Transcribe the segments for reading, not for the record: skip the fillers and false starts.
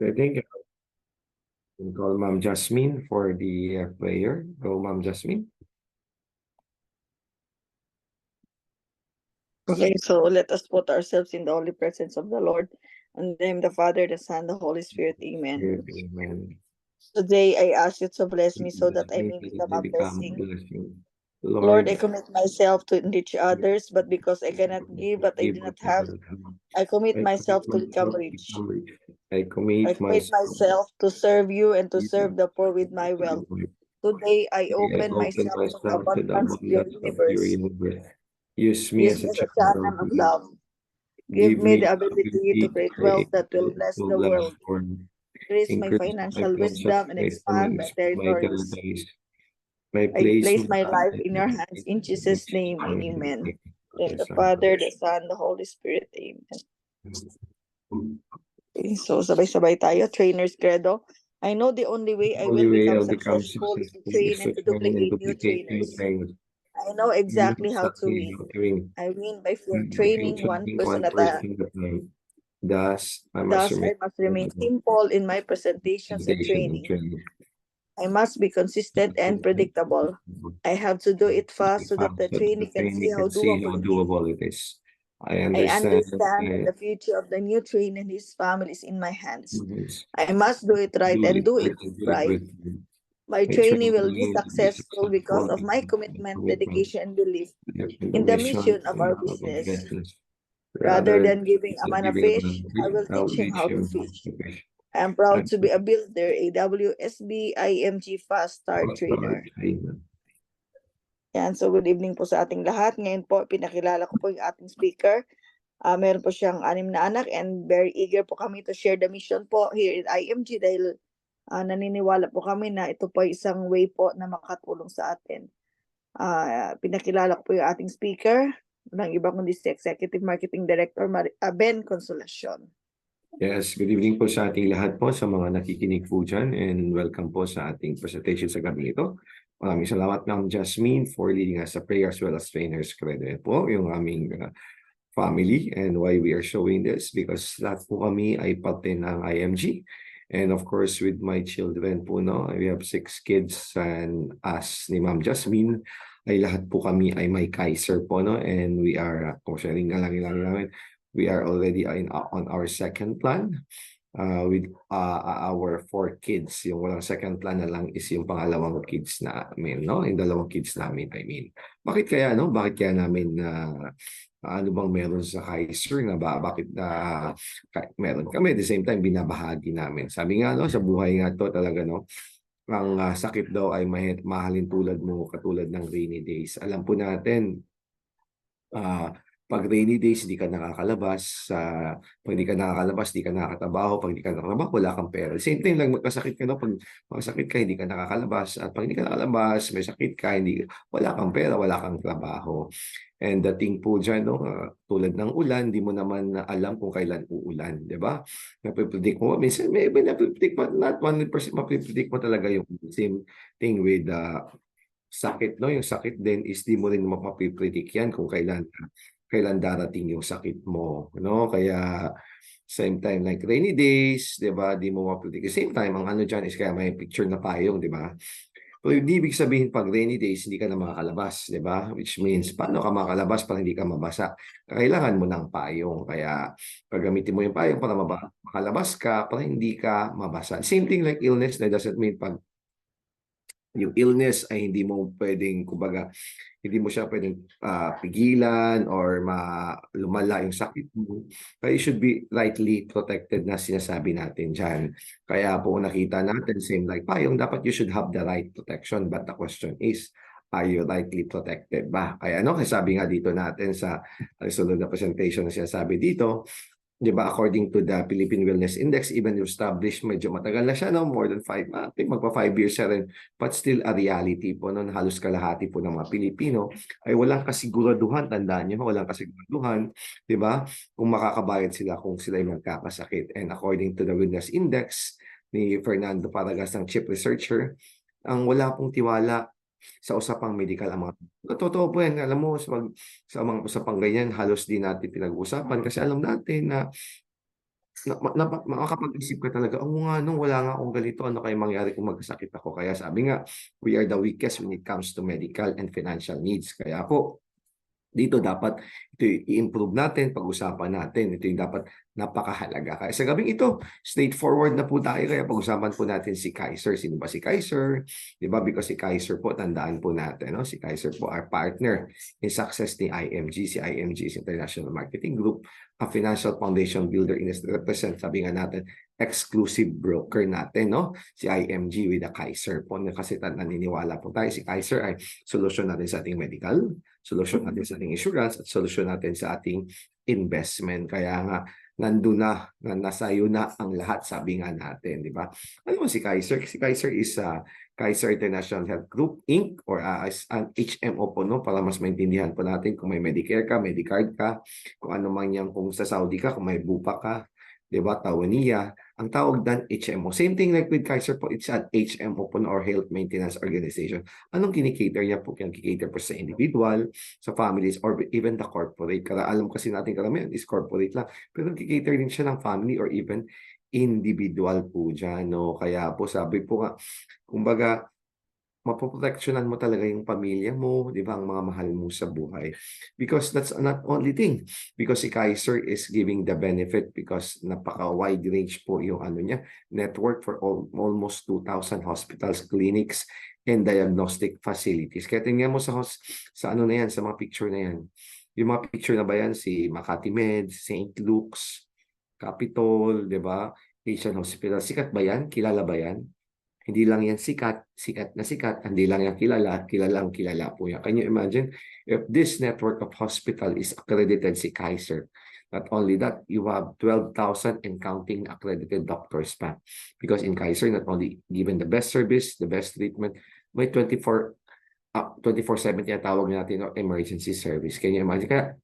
I think I can call Ma'am Jasmine for the prayer. Go, Ma'am Jasmine. Okay, so let us put ourselves in the holy presence of the Lord. In the name of the Father, the Son, the Holy Spirit. Amen. Amen. Today I ask you to bless me so that I may become They a become a blessing. blessing. Lord, I Lord, commit myself to enrich others, but because I cannot give what I give do what not you have, don't have. I commit I commit myself to become myself to rich. become rich. I I commit commit myself to myself to serve you and to serve you. the poor with my wealth. Today I I open open myself to the myself to the abundance of your abundance of your universe. universe. Use me Use as me a as a channel of channel of love. love. Give Give me me the the ability to ability to create wealth create that will the bless the last world. form. Increase my Increase my financial financial wisdom and strength and expand my expand my territories. territories. My I place, place my my life, life in your hands in Jesus' name. Amen. In the Son. Father, the Son, the Holy Spirit. Amen. Okay, so sabay-sabay tayo. Trainer's Credo. I know the only way I Only will way become I'll become successful is to successful is train to and to train and duplicate new duplicate new trainers. things. I know You know exactly how to exactly win. how to win. I win by By training one training person one at a person at a time. Thus, I must Thus, remain I must remain simple in my presentations and presentation and training. training. I must be consistent and predictable. I have to do it fast so that the So that the trainee can see trainee how can see how doable it is. doable it is. I I understand understand that the future of the new trainee and his family is in my hands. it's I must do it right do and it do it right and do it right. with My my trainee training will be will be successful because successful of my in commitment, commitment dedication, and belief and the in the mission mission of and our of the business. business. Rather Rather than giving a than man a giving fish, them I will I'll teach him teach how to him how fish. to fish. I am proud And to be a builder, a WSB IMG Fast Start Trainer. Yan, so good evening po sa ating lahat. Ngayon po, pinakilala ko po yung ating speaker. Meron po siyang 6 na anak and very eager po kami to share the mission po here in IMG dahil naniniwala po kami na ito po isang way po na makatulong sa atin. Pinakilala ko po yung ating speaker, ng iba kundi si Executive Marketing Director Ben Consolacion. Yes, good evening po sa ating lahat po sa mga nakikinig po dyan and welcome po sa ating presentation sa gabi ito. Maraming salamat Ma'am Jasmine for leading us sa prayer as well as trainers. Credit po yung aming family and why we are showing this because lahat po kami ay parte ng IMG. And of course, with my children po, no, we have 6 kids and us ni Ma'am Jasmine ay lahat po kami ay may Kaiser po, no? And we are, kung sharing na lang namin, we are already on our second plan with our 4 kids. Yung walang second plan na lang is yung pangalawang kids namin, no? Yung dalawang kids namin, I mean. Bakit kaya, no? Bakit kaya namin ano bang meron sa Kaiser na bakit meron kami at the same time binabahagi namin. Sabi nga, no, sa buhay nga to talaga, no? Ang sakit daw ay mahalin tulad mo katulad ng rainy days. Alam po natin, pag rainy days, hindi ka nakakalabas. Pag hindi ka nakakalabas, hindi ka nakakatrabaho. Pag hindi ka nakatrabaho, wala kang pera. Same thing lang, magkasakit ka, no? Pag magkasakit ka, hindi ka nakakalabas. At pag hindi ka nakakalabas, may sakit ka, wala kang pera, wala kang trabaho. And the thing po dyan, no, tulad ng ulan, hindi mo naman alam kung kailan uulan, di ba? Napipredict mo, minsan may napipredict mo, not 100% mapipredict mo talaga yung same thing with sakit, no? Yung sakit din is di mo rin mapipredict yan kung kailan darating yung sakit mo, no? Kaya same time like rainy days, 'di ba? Di mo mapredict. Same time ang ano diyan is kaya may picture na payong, 'di ba? So hindi ibig sabihin pag rainy days hindi ka na makakalabas, 'di ba? Which means paano ka makakalabas para hindi ka mabasa? Kailangan mo ng payong. Kaya gagamitin mo yung payong para makalabas ka para hindi ka mabasa. Same thing like illness, that doesn't mean pag yung illness ay hindi mo pwedeng, kumbaga, hindi mo siya pwedeng pigilan or lumala yung sakit mo. Kaya you should be rightly protected na sinasabi natin dyan. Kaya po nakita natin, same like payong, dapat you should have the right protection. But the question is, are you rightly protected ba? Kaya ano, sabi nga dito natin sa sunod na presentation na sinasabi dito, di ba, according to the Philippine Wellness Index, even established, medyo matagal na siya, no? More than 5, I think magpa 5 years siya rin, but still a reality po, no? Halos kalahati po ng mga Pilipino ay walang kasiguraduhan, tandaan nyo, walang kasiguraduhan, di ba? Kung makakabayad sila kung sila ay magkakasakit. And according to the Wellness Index ni Fernando Paragas, ng Chief Researcher, ang wala pong tiwala sa usapang medical ang mga totoo po yan. Alam mo, sa mga usapang ganyan, halos di natin pinag-uusapan kasi alam natin na makakapag-isip ka talaga, "Oo nga 'no, wala nga akong ganito, ano kayang mangyari kung magkasakit ako?" Kaya sabi nga, we are the weakest when it comes to medical and financial needs. Kaya po, dito dapat ito i-improve natin, pag-usapan natin. Ito yung dapat napakahalaga. Kaya sa gabing ito, straightforward na po tayo. Kaya pag-usapan po natin si Kaiser. Sino ba si Kaiser? Di ba? Because si Kaiser po, tandaan po natin, no? Si Kaiser po our partner in success ni IMG. Si IMG is International Marketing Group, a financial foundation builder in represent, sabi nga natin, exclusive broker natin, no? Si IMG with the Kaiser po. Kasi naniniwala po tayo, si Kaiser ay solusyon natin sa ating medical, solusyon natin sa ating insurance, at solusyon natin sa ating investment. Kaya nga, nandun na, nasa iyo na ang lahat, sabi nga natin, di ba? Ano mo si Kaiser? Si Kaiser is Kaiser International Health Group, Inc. or as an HMO po, no? Para mas maintindihan po natin kung may Medicare ka, Medicard ka, kung ano man yan, kung sa Saudi ka, kung may bupa ka, di ba? Tawaniya. Ang tawag dan HMO. Same thing like with Kaiser po, it's an HMO po or Health Maintenance Organization. Anong kinikater niya po? Yan kikater po sa individual, sa families, or even the corporate. Kaya alam kasi natin karamihan is corporate lang. Pero kikater din siya ng family or even individual po dyan. No? Kaya po sabi po nga, kumbaga, mapoproteksyonan mo talaga yung pamilya mo, di ba, ang mga mahal mo sa buhay. Because that's not only thing. Because si Kaiser is giving the benefit because napaka-wide range po yung ano niya, network for almost 2,000 hospitals, clinics, and diagnostic facilities. Kaya tingnan mo sa ano na yan, sa mga picture na yan. Yung mga picture na ba yan, si Makati Med, St. Luke's, Capitol, di ba? Asian Hospital. Sikat ba yan? Kilala ba yan? Hindi lang yan sikat na sikat, hindi lang yan kilalang kilala po yan. Can you imagine if this network of hospital is accredited si Kaiser? Not only that, you have 12,000 and counting accredited doctors pa. Because in Kaiser, not only given the best service, the best treatment, may 24/7 tinatawag natin emergency service. Can you imagine? Kaya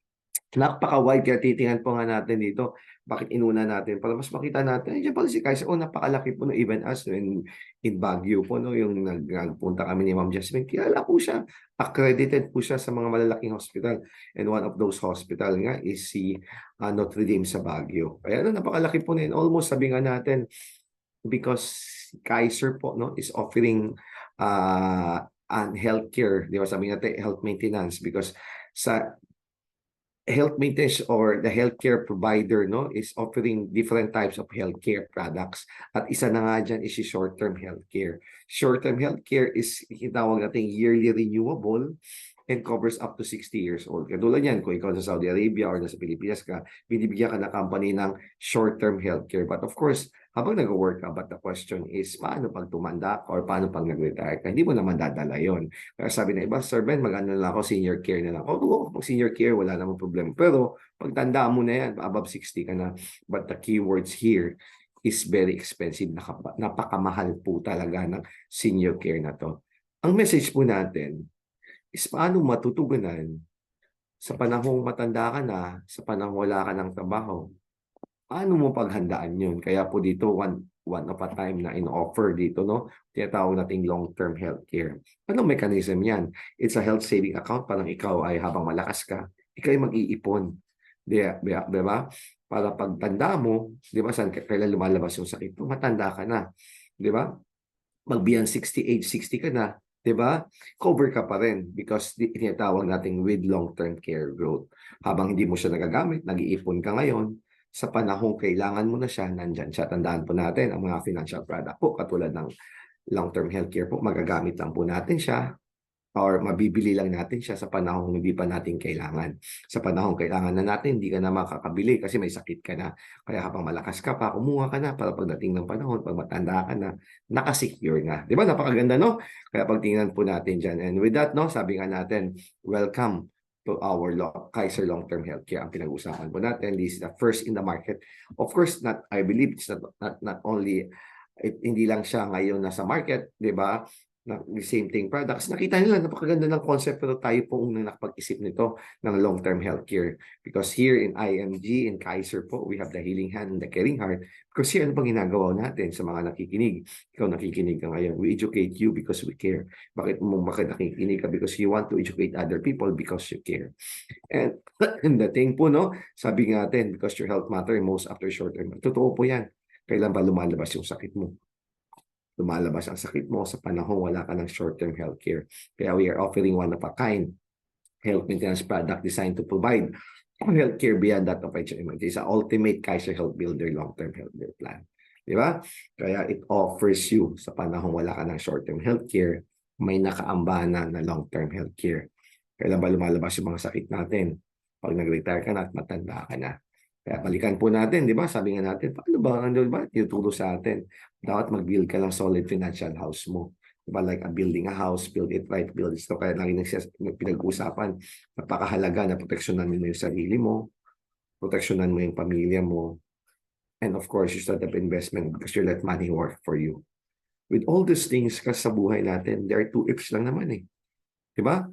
napaka-wide, kaya titingnan po nga natin dito bakit inuna natin para mas makita natin. Diyan pala si Kaiser, napakalaki po no, even us no, in Baguio po, no, yung nagpunta kami ni Ma'am Jasmine, kilala po siya, accredited po siya sa mga malalaking hospital, and one of those hospital nga is si Notre Dame sa Baguio. Kaya napakalaki po na yun. Almost sabi nga natin, because Kaiser po no, is offering an healthcare, di ba, sabi natin health maintenance, because sa health maintenance or the healthcare provider no is offering different types of healthcare products, at isa na nga dyan is short-term healthcare. Short-term healthcare is itawag natin yearly renewable and covers up to 60 years old. Katulad yan, kung ikaw sa Saudi Arabia or nasa Pilipinas ka, binibigyan ka ng company ng short-term healthcare. But of course, habang nag-work ka, but the question is, paano pag tumanda ka or paano pag nag-retire ka? Hindi mo naman dadala yon. Kaya sabi na iba, Sir Ben, mag-ano na lang ako, senior care na lang. O, pag senior care, wala namang problema. Pero, pag tanda mo na yan, above 60 ka na. But the keywords here is very expensive. Napakamahal po talaga ng senior care na to. Ang message po natin is paano matutugunan sa panahong matanda ka na, sa panahong wala ka ng trabaho. Paano mo paghandaan yun? Kaya po dito, one of a time na in-offer dito, no? Tinatawag nating long-term healthcare. Anong mechanism yan? It's a health saving account. Parang ikaw ay habang malakas ka, ikaw ay mag-iipon. Di ba? Para pagtanda mo, di ba, saan kailan lumalabas yung sakit mo, matanda ka na. Di ba? Mag-beyond 60 age, 60 ka na, di ba? Cover ka pa rin because tinatawag nating with long-term care growth. Habang hindi mo siya nagagamit, nag-iipon ka ngayon, sa panahong kailangan mo na siya, nandyan siya. Tandaan po natin, ang mga financial product po, katulad ng long-term healthcare po, magagamit lang po natin siya or mabibili lang natin siya sa panahong hindi pa natin kailangan. Sa panahong kailangan na natin, hindi ka na makakabili kasi may sakit ka na. Kaya habang malakas ka pa, kumuha ka na para pagdating ng panahon, pag matanda ka na, nakasecure na. Di ba? Napakaganda, no? Kaya pagtingnan po natin dyan. And with that, no, sabi nga natin, welcome to our Kaiser Long-Term Healthcare. Ang pinag-usapan po natin, this is the first in the market. Of course, I believe it's not only, hindi lang siya ngayon nasa market, di ba? na the same thing products. Nakita nila napakaganda ng concept pero tayo po unang nakapag-isip nito ng long-term healthcare. Because here in IMG, in Kaiser po, we have the healing hand and the caring heart. Because here, ano bang ginagawa natin sa mga nakikinig? Ikaw nakikinig ka ngayon. We educate you because we care. Bakit nakikinig ka? Because you want to educate other people because you care. And the thing po, no, sabi natin, because your health matter most after short term. Totoo po yan. Kailan ba lumalabas yung sakit mo? Lumalabas ang sakit mo sa panahon wala ka ng short-term healthcare. Kaya we are offering one of a kind health maintenance product designed to provide healthcare beyond that of HMO. It's an ultimate Kaiser Health Builder long-term healthcare plan. Di ba? Kaya it offers you sa panahon wala ka ng short-term healthcare, may nakaambana na long-term healthcare. Kailan ba lumalabas yung mga sakit natin? Pag nag-retire ka na at matanda ka na. Kaya balikan po natin, di ba? Sabi nga natin, paano ba? Ano ba? Tinuturo sa atin. Dapat mag-build ka ng solid financial house mo. Diba? Like building a house, build it right, build it. So, kaya lagi pinag-uusapan, napakahalaga na proteksyonan mo yung sarili mo, proteksyonan mo yung pamilya mo, and of course, you start up investment because you let money work for you. With all these things kasi sa buhay natin, there are two ifs lang naman eh. Diba?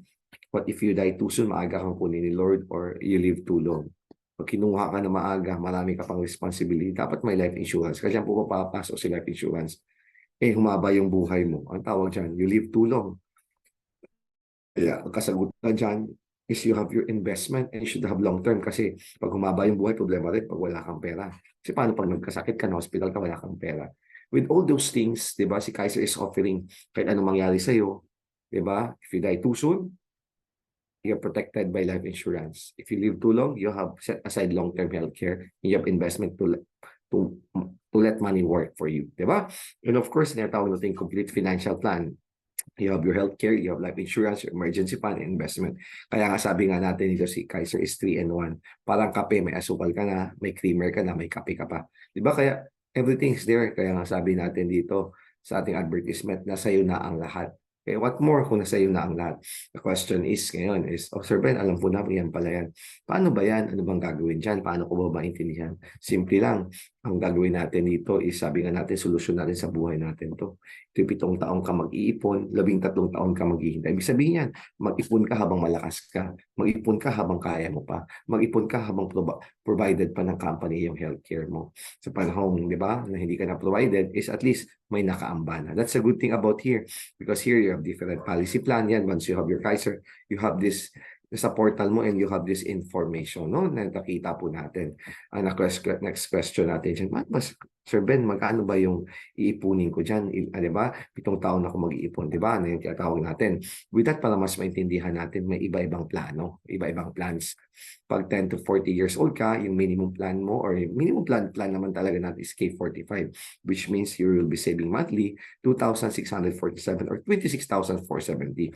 What if you die too soon, maaga kang kunin ni Lord, or you live too long? Pag kinuha ka na maaga, marami ka pang responsibility, dapat may life insurance. Kasi yan po papapasok si life insurance. Eh, humaba yung buhay mo. Ang tawag dyan, you live too long. Kaya, ang kasagutan dyan is you have your investment and you should have long term kasi pag humaba yung buhay, problema rin pag wala kang pera. Kasi paano pag nagkasakit ka na hospital ka, wala kang pera. With all those things, di ba, si Kaiser is offering kahit anong mangyari sa'yo, di ba, if you die too soon, you're protected by life insurance. If you live too long, you have set aside long-term healthcare. You have investment to let money work for you, diba? And of course, tinatawag natin complete financial plan. You have your healthcare, you have life insurance, your emergency fund, and investment. Kaya nga sabi nga natin dito si Kaiser is 3-in-1. Parang kape, may asukal ka na, may creamer ka na, may kape ka pa. Diba? Kaya everything's there. Kaya nga sabi natin dito sa ating advertisement na sa'yo na ang lahat. Okay, what more kung nasa iyo na ang lahat? The question is ngayon is, oh Sir Ben, alam po namin yan pala yan. Paano ba yan? Ano bang gagawin dyan? Paano ko ba maintindihan? Simple lang. Ang gagawin natin dito is, sabi nga natin, solusyon natin sa buhay natin to. Ito 7 taon ka mag-iipon, 13 taon ka maghihintay. Ibig sabihin yan, mag-ipon ka habang malakas ka. Mag-ipon ka habang kaya mo pa. Mag-ipon ka habang provided pa ng company yung healthcare mo. Sa panahon, di ba, na hindi ka na provided, is at least may nakaambana. That's a good thing about here. Because here you have different policy plan. Yan, once you have your Kaiser, you have this sa portal mo and you have this information, no? Na nakita po natin. Next question natin dyan. Sir Ben, magkano ba yung iipunin ko dyan? Di ba? 7 taon ako mag-iipon, di ba? Ano yung tinatawag natin? With that, para mas maintindihan natin, may iba-ibang plano, iba-ibang plans. Pag 10 to 40 years old ka, yung minimum plan mo, or yung minimum plan naman talaga natin is K45, which means you will be saving monthly 2,647 or 26,470.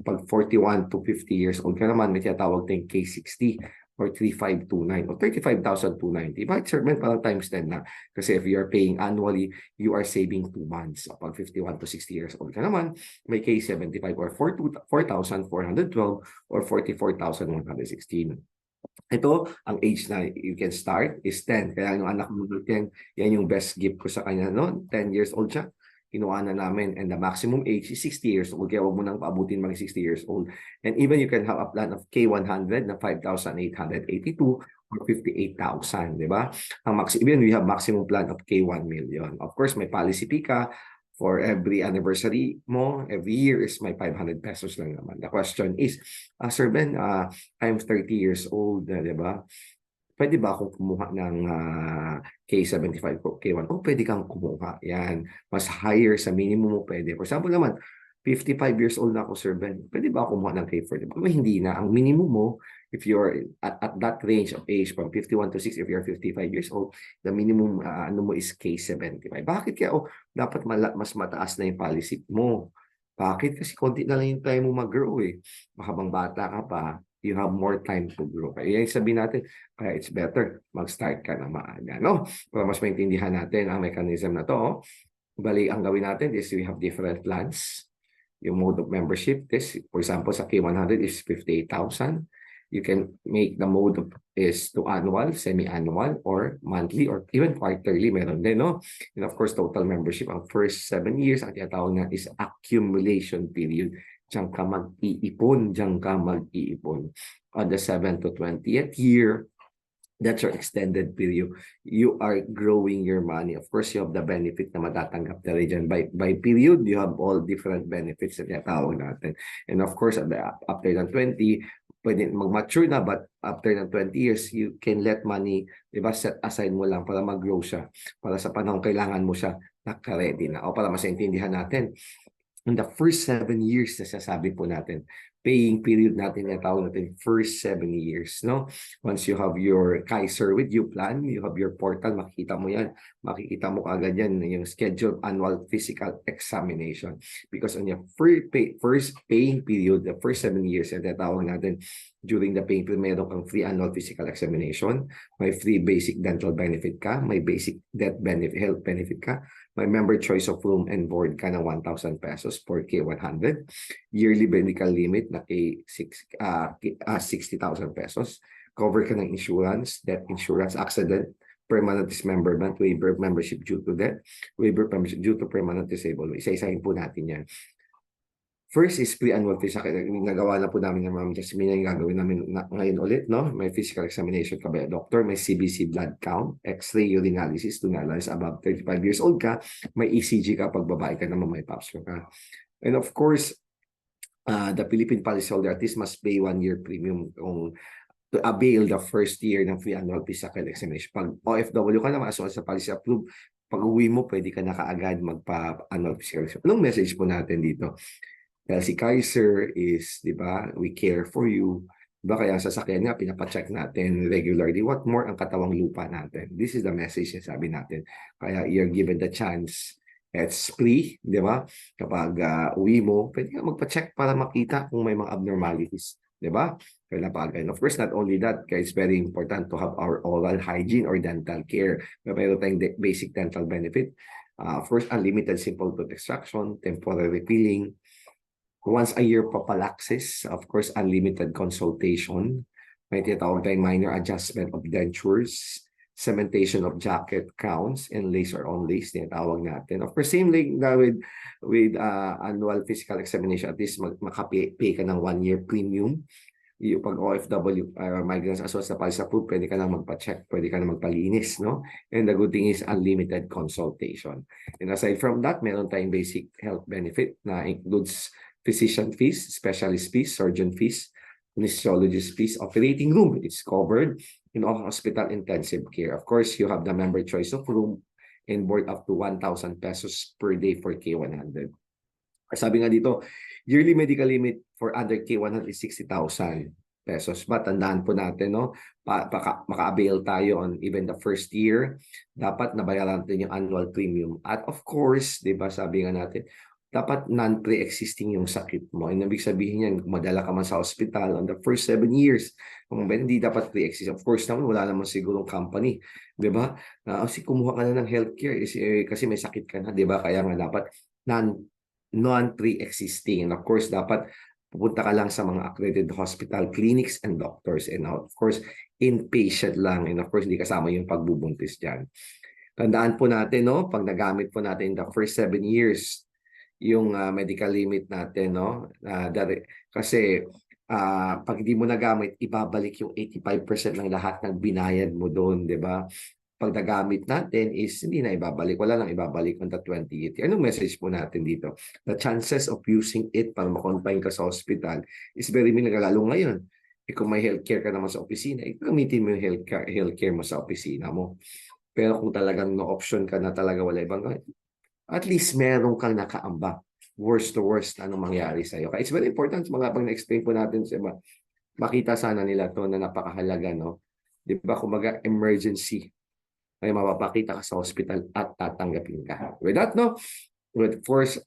Pag 41 to 50 years old ka naman, may tinatawag tayong K60 or 3,529 or 35,290. Bakit, Sir Ben, parang times 10 na? Kasi if you are paying annually, you are saving 2 months. So, pag 51 to 60 years old ka naman, may K75 or 4,412 or 44,116. Ito, ang age na you can start is 10. Kaya yung anak mo 10, yan yung best gift ko sa kanya, no? 10 years old siya. Kinuha na namin, and the maximum age is 60 years old. Kaya huwag mo nang paabutin mag 60 years old. And even you can have a plan of K100 na 5,882 or 58,000, di ba? Even we have maximum plan of K1 million. Of course, may policy fee ka. For every anniversary mo, every year is may 500 pesos lang naman. The question is, Sir Ben, I'm 30 years old, di ba? Pwede ba akong kumuha ng K75 o K1? O pwede kang kumuha. Yan. Mas higher sa minimum mo pwede. For example naman, 55 years old na ako, Sir Ben. Pwede ba akong kumuha ng K40? Hindi na. Ang minimum mo, if you're at that range of age from 51 to 60, if you're 55 years old, the minimum ano mo is K75. Bakit kaya? Dapat mas mataas na yung policy mo. Bakit? Kasi konti na lang yung time mo mag-grow eh. Habang bata ka pa, you have more time to grow. Kaya yung sabihin natin, kaya it's better mag-start ka na maaga, no? Para mas maintindihan natin ang mechanism na to. Bali, ang gawin natin is we have different plans. Yung mode of membership, this, for example, sa K100 is 58,000. You can make the mode of is to annual, semi-annual, or monthly, or even quarterly. Meron din, no? And of course, total membership. Ang first 7 years, ang tinatawag na is accumulation period. Diyan ka mag-iipon, diyan ka mag-iipon. On the 7th to 20th year, that's your extended period. You are growing your money. Of course, you have the benefit na matatanggap na rin dyan. By period, you have all different benefits na tinatawag natin. And of course, after ng 20, pwede mag-mature na, but after ng 20 years, you can let money, diba, set aside mo lang para mag-grow siya. Para sa panahon kailangan mo siya, naka-ready na. O para mas intindihan natin, in the first 7 years na sasabi po natin, paying period natin na tawag natin first 7 years, no? Once you have your Kaiser with you plan, you have your portal, makikita mo yan. Makikita mo kagad yan, yung scheduled annual physical examination. Because on your first paying period, the first 7 years, na tawag natin, during the paying period, meron kang free annual physical examination, may free basic dental benefit ka, may basic death benefit, health benefit ka, may member choice of room and board ka ng 1,000 pesos per K100. Yearly medical limit na K60,000 pesos. Cover ka ng insurance, death insurance, accident, permanent dismemberment, waiver of membership due to death, waiver of membership due to permanent disable. Isa-isahin po natin yan. First is pre-annual physical. Nagawa na po namin ng Ma'am Jasmine yung gagawin namin ngayon ulit, no? May physical examination ka by a doctor, may CBC blood count, X-ray urinalysis to analyze above 35 years old ka, may ECG ka pag babae ka naman, may PAPS ka. And of course, the Philippine policyholder at least must pay 1 year premium kung to avail the first year ng free annual physical examination. Pag OFW ka naman, as well as sa policy approved, pag uwi mo, pwede ka na kaagad magpa-annual physical examination. Anong message po natin dito? Dahil si Kaiser is, di ba, we care for you. Diba? Kaya sa sasakyan nga, pinapacheck natin regularly. What more ang katawang lupa natin? This is the message na sabi natin. Kaya you're given the chance. It's free, di ba? Kapag uwi mo, pwede ka magpa-check para makita kung may mga abnormalities. Di ba? And of course, not only that, kaya it's very important to have our oral hygiene or dental care. Mayroon tayong basic dental benefit. First, unlimited simple tooth extraction, temporary filling, once a year prophylaxis, of course, unlimited consultation. May tinatawag tayong minor adjustment of dentures, cementation of jacket crowns, and laser on lace, tinatawag natin. Of course, same like with annual physical examination, at least makapay ka ng 1 year premium. Yung pag OFW, migrants as well as the policy approved, pwede ka na magpa-check, pwede ka na magpalinis, no? And the good thing is unlimited consultation. And aside from that, meron tayong basic health benefit na includes physician fees, specialist fees, surgeon fees, anesthesiologist fees, operating room. It's covered in all hospital intensive care. Of course, you have the member choice of room and board up to 1,000 pesos per day for K100. Sabi nga dito, yearly medical limit for under K100 is 60,000 pesos. But tandaan po natin, no, maka-avail tayo on even the first year, dapat nabayaran natin yung annual premium. At of course, di ba, sabi nga natin, dapat non-pre-existing yung sakit mo. And ibig sabihin yan, kung madala ka man sa hospital on the first 7 years, kung hindi dapat pre-exist. Of course naman, wala naman sigurong company. Di ba? Kasi kumuha ka na ng healthcare kasi may sakit ka na. Di ba? Kaya nga dapat non-pre-existing. And of course, dapat pupunta ka lang sa mga accredited hospital, clinics, and doctors. And of course, inpatient lang. And of course, hindi kasama yung pagbubuntis dyan. Tandaan po natin, no? Pag nagamit po natin the first 7 years, yung medical limit natin, no? Kasi pag hindi mo nagamit, ibabalik yung 85% ng lahat ng binayad mo doon, di ba? Pag nagamit natin is hindi na ibabalik. Wala lang ibabalik on the 20th year. Anong message po natin dito? The chances of using it para makonfine ka sa hospital is very minimal, lalo ngayon. Kung may healthcare ka naman sa opisina, gamitin mo yung healthcare mo sa opisina mo. Pero kung talagang no option ka na talaga wala ibang at least meron kang nakaamba. Worst to worst, anong mangyari sa'yo. Kaya it's very important, mga pag na-explain po natin sa iba, makita sana nila to na napakahalaga, no? Di ba, kumbaga, emergency, ay mapapakita ka sa hospital at tatanggapin ka. With that, no? With force,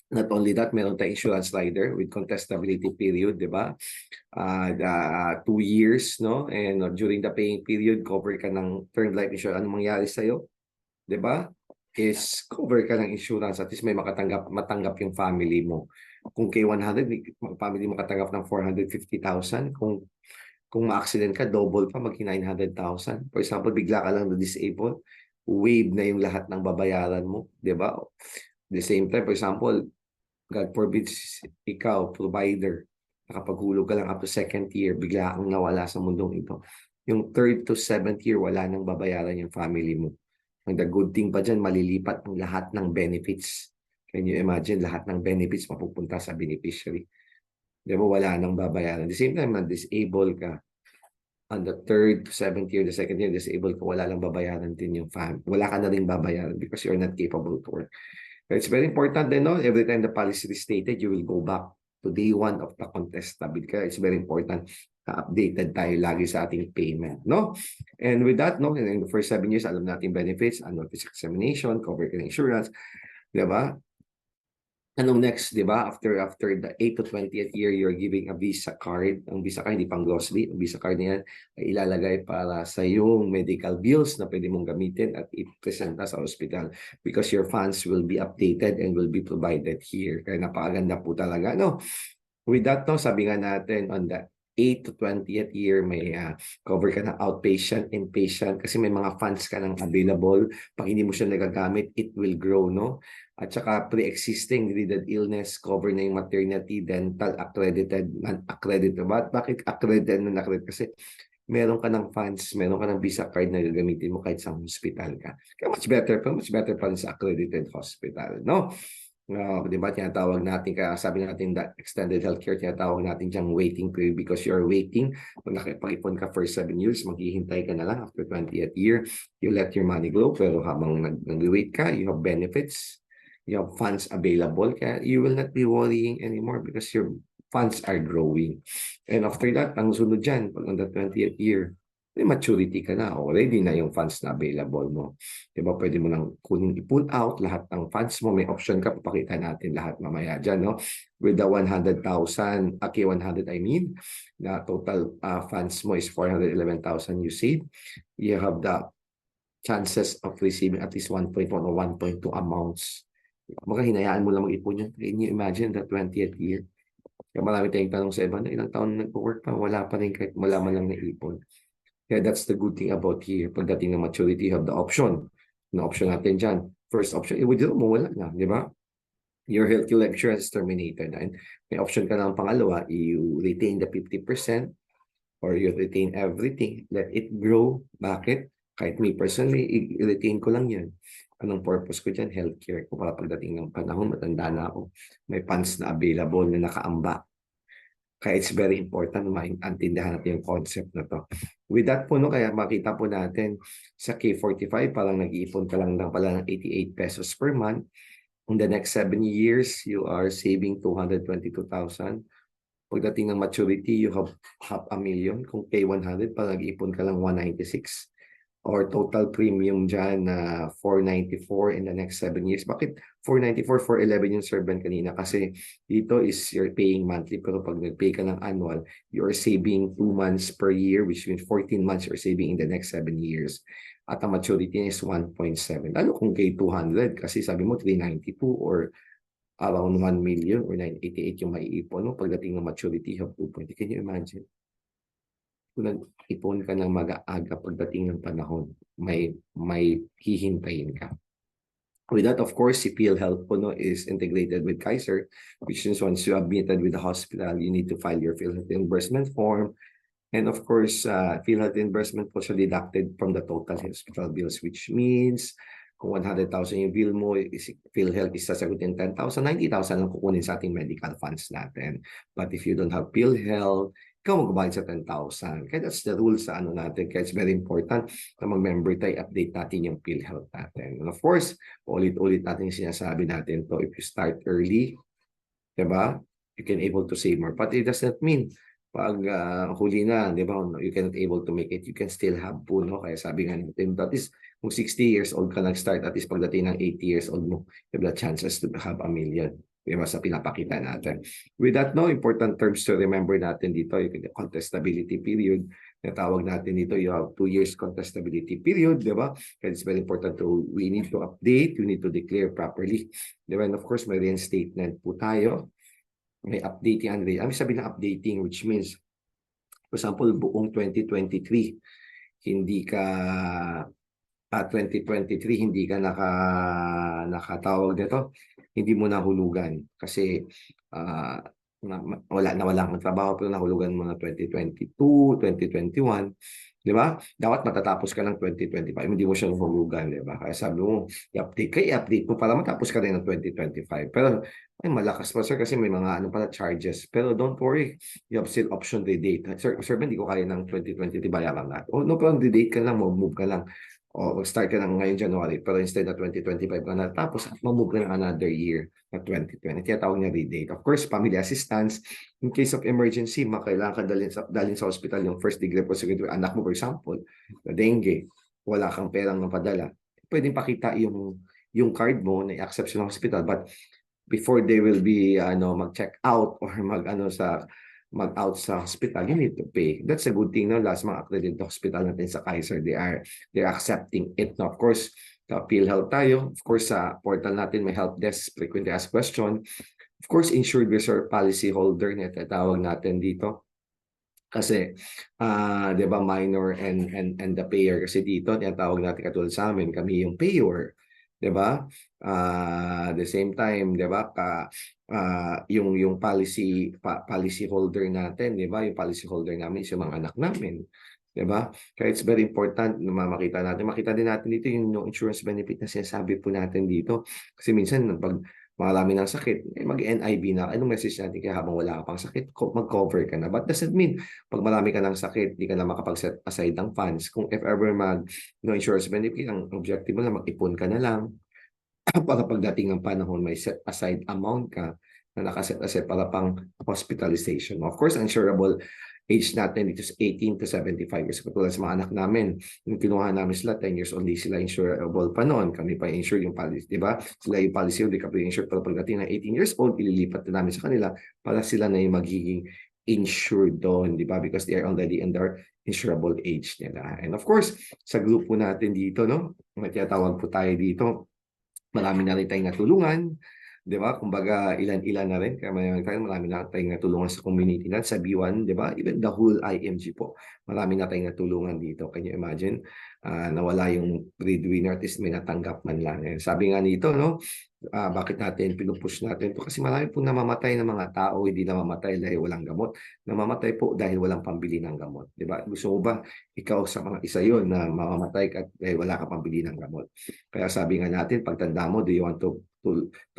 not only that, meron tayong insurance rider with contestability period, di ba? 2 years, no? And during the paying period, cover ka ng term life insurance. Anong mangyari sa'yo? Di ba? Is cover ka ng insurance, at least may matanggap yung family mo. Kung K100, family mo katanggap ng 450,000. Kung Kung ma-accident ka, double pa, maging 900,000. For example, bigla ka lang na-disable, wave na yung lahat ng babayaran mo, di ba? At the same time, for example, God forbid, ikaw, provider, nakapaghulog ka lang up to 2nd year, bigla kang nawala sa mundong ito. Yung 3rd to 7th year, wala nang babayaran yung family mo. And the good thing pa dyan, malilipat ang lahat ng benefits. Can you imagine, lahat ng benefits mapupunta sa beneficiary. Di ba, wala nang babayaran. At the same time, na-disable ka. On the 3rd to 7th year, the 2nd year, disable ka, wala lang babayaran din yung family. Wala ka na rin babayaran because you're not capable to work. It's very important then, no? Every time the policy is stated, you will go back to day 1 of the contestability. It's very important na updated tayo lagi sa ating payment, no? And with that, no, in the first 7 years, alam natin benefits, unnoticed examination, covered insurance, di ba? Anong next, di ba? After the 8th to 20th year, you're giving a Visa card. Ang Visa card, hindi pang grocery. Ang Visa card niyan ay ilalagay para sa yung medical bills na pwede mong gamitin at ipresenta sa hospital because your funds will be updated and will be provided here. Kaya napakaganda po talaga, no? With that, no, sabi nga natin on the 8th to 20th year, may cover ka ng outpatient, inpatient, kasi may mga funds ka nang available. Pag hindi mo siya nagagamit, it will grow, no? At saka pre-existing related illness, cover na yung maternity, dental, accredited, non-accredited. Bakit accredited, non-accredited? Kasi meron ka ng funds, meron ka ng Visa card na gagamitin mo kahit sa hospital ka. Kaya much better pa rin sa accredited hospital, no? Di ba, tinatawag natin, kaya sabi natin that extended healthcare, tinatawag natin diyang waiting period because you're waiting. Pag nakipag-ipon ka for 7 years, maghihintay ka na lang after 20th year, you let your money grow, pero habang nag-wait ka, you have benefits, you have funds available, kaya you will not be worrying anymore because your funds are growing. And after that, ang sunod dyan, pag on the 20th year, may maturity ka na, already na yung funds na available mo. Diba, pwede mo lang kunin, i-pull out lahat ng funds mo. May option ka, papakita natin lahat mamaya dyan, no? With the 100,000, okay, 100 I mean, the total funds mo is 411,000 you save. You have the chances of receiving at least 1.1 or 1.2 amounts. Mga hinayaan mo lang mag-ipon yun. Can you imagine the 20th year? Kaya marami tayong tanong sa iba, ilang taon nag-work pa, wala pa rin kahit wala man lang naipon. Kaya that's the good thing about here. Pagdating ng maturity, you have the option. Na option natin dyan. First option, i-withdraw mo, wala na, di ba? Your health insurance is terminated. And may option ka ng pangalawa, you retain the 50% or you retain everything. Let it grow. Bakit? Kahit me personally, i-retain ko lang yan. Anong purpose ko dyan? Healthcare ko para pagdating ng panahon, matanda na ako. May funds na available na nakaamba. Kaya it's very important na maintindihan natin yung concept na to. With that po, no, kaya makita po natin sa K45, parang nag-iipon ka lang pala ng 88 pesos per month. In the next 7 years, you are saving 222,000. Pagdating ng maturity, you have 500,000. Kung K100, parang nag-iipon ka lang 196. Or total premium dyan na 494 in the next 7 years. Bakit 494, 411 yung servant kanina? Kasi dito is you're paying monthly, pero pag nag-pay ka ng annual, you're saving 2 months per year, which means 14 months you're saving in the next 7 years. At ang maturity is 1.7. Lalo kung kay 200, kasi sabi mo 392 or around 1 million or 988 yung maiipon. No? Pagdating ng maturity, you have 2.0. Can you imagine? Kung nag-ipon ka ng mag-aaga pagdating ng panahon, may hihintayin ka. With that, of course, si PhilHealth po, no, is integrated with Kaiser, which means once you are admitted with the hospital, you need to file your PhilHealth reimbursement form. And of course, PhilHealth reimbursement po siya deducted from the total hospital bills, which means kung 100,000 yung bill mo, PhilHealth is sasagutin 10,000, 90,000 lang kukunin sa ating medical funds natin. But if you don't have PhilHealth, ikaw magbabayad sa 10,000. Kaya that's the rule sa ano natin. Kaya it's very important na mag-member tayo, update natin yung PhilHealth natin. And of course, ulit-ulit natin yung sinasabi natin to, if you start early, diba, you can able to save more. But it does not mean pag huli na, di ba, you cannot able to make it, you can still have po, no? Kaya sabi nga natin, that is, kung 60 years old ka nag-start, at least pagdating ng 80 years old mo, you have the chances to have 1 million. Diba, sa pinapakita natin. With that, no, important terms to remember natin dito, yung contestability period, natawag natin dito, you have 2 years contestability period, di ba? And it's very important to, we need to update, you need to declare properly. Di ba? And of course, may reinstatement po tayo. May updating and sabi na updating, which means For example, buong 2023, hindi ka 2023 hindi ka nakatawag nito, hindi mo nahulugan kasi ah, wala kang trabaho pero nahulugan mo na 2022, 2021, di ba? Dapat matatapos ka ng 2025, hindi mo siya nahulugan, di ba? Kaya sabi mo, i-update mo para matapos ka rin ng 2025. Pero ay malakas pa sir kasi may mga ano pala charges. Pero don't worry, you have still option the date. Sir, hindi ko kaya ng 2023 bayaran natin. Oh, no problem, the date ka lang, move ka lang. O mag-start ka lang ngayon January, pero instead na 2025 ka na, tapos mag-move ka ng another year na 2020. Kaya tawag niya redate. Of course, family assistance. In case of emergency, makailangan ka dalhin sa hospital yung first degree po anak mo, for example, na dengue, wala kang perang mapadala. Pwedeng pakita yung card mo na i-accept sa hospital, but before they will be mag-check out or mag-out sa hospital, you need to pay. That's a good thing, no? Last mga accredited hospital natin sa Kaiser, they're accepting it. No? Of course, sa PhilHealth tayo. Of course, sa portal natin may help desk, frequently asked question. Of course, insured reserve policy holder na tawag natin dito. Kasi, 'di ba, minor and the payer kasi dito, tinatawag natin katulad sa amin, kami yung payer. 'Di ba? The same time, 'di ba, yung policy holder natin, 'di ba? Yung policy holder namin is yung mga anak namin, 'di ba? Kaya it's very important na makita din natin dito yung no insurance benefit na sinasabi po natin dito. Kasi minsan pag marami ng sakit, mag-NIB na. Anong message natin kaya habang wala ka pang sakit, mag-cover ka na. But doesn't mean pag marami ka ng sakit, di ka na makapag-set aside ng funds. Kung if ever no insurance benefit, ang objective mo na mag-ipon ka na lang para pagdating ng panahon, may set aside amount ka na nakaset aside para pang hospitalization. Of course, insurable age natin dito is 18 to 75 years. Katulad sa mga anak namin, yung kinuha namin sila, 10 years old, di sila insurable pa noon. Kami pa insure yung policy, di ba? Sila yung policy, hindi ka pa insure. Pero pagdating ng 18 years old, ililipat na namin sa kanila para sila na yung magiging insured doon, di ba? Because they are already in their insurable age nila. And of course, sa grupo natin dito, no? May tinatawag po tayo dito, marami na rin tayong natulungan, di ba? Kumbaga, ilan-ilan na rin. Kaya marami na tayong natulungan sa community na sa B1, di ba? Even the whole IMG po. Marami na tayong natulungan dito. Can you imagine? Nawala yung breadwinner, at least may natanggap man lang. And sabi nga nito, no? Bakit natin pinupush natin ito? Kasi marami po namamatay ng mga tao, hindi namamatay dahil walang gamot. Namamatay po dahil walang pambili ng gamot. Di ba? Gusto mo ba ikaw sa mga isa yon na mamamatay ka dahil wala ka pambili ng gamot? Kaya sabi nga natin, pagtanda mo, do you want to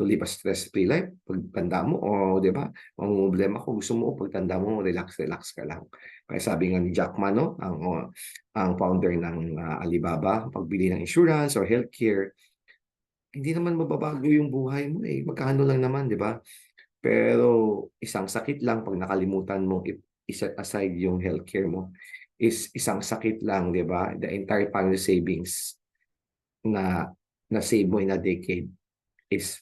live a stress-free life? Pagtanda mo, o di ba? Ang problema ko, gusto mo, pagtanda mo, relax ka lang. Kaya sabi nga ni Jack Ma, no, ang founder ng Alibaba, pagbili ng insurance or healthcare, hindi naman mababago yung buhay mo eh. Magkano lang naman, di ba? Pero isang sakit lang pag nakalimutan mo i-set aside yung healthcare mo is isang sakit lang, di ba? The entire family savings na save mo in a decade is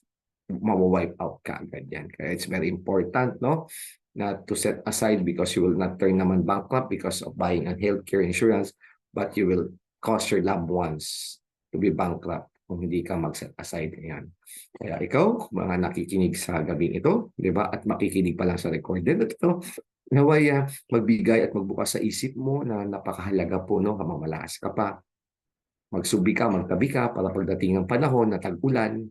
mawa-wipe out ka agad yan. Kaya it's very important, no? Not to set aside because you will not turn naman bankrupt because of buying a healthcare insurance, but you will cause your loved ones to be bankrupt kung hindi ka mag-set aside. Yan. Kaya ikaw, mga nakikinig sa gabing ito, di ba? At makikinig pa lang sa recorded at ito, naway magbigay at magbukas sa isip mo na napakahalaga po, no? Mamalakas ka pa. Magsubi ka, magtabi ka para pagdating ng panahon na tag-ulan,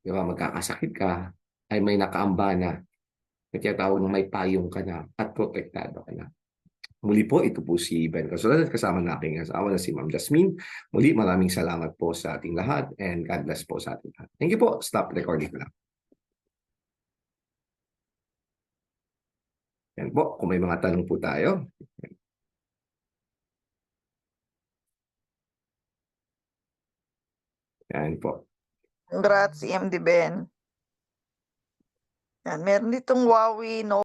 di ba, magkakasakit ka, ay may nakaamba na, tawag na may payong ka na at protektado ka na. Muli po, ito po si Ben Casolan at kasama na aking asawa na si Ma'am Jasmine. Muli, maraming salamat po sa ating lahat and God bless po sa ating lahat. Thank you po. Stop recording ko lang. Yan po, kung may mga tanong po tayo. Yan po. Congrats, MD Ben. Yan, meron ditong Huawei Note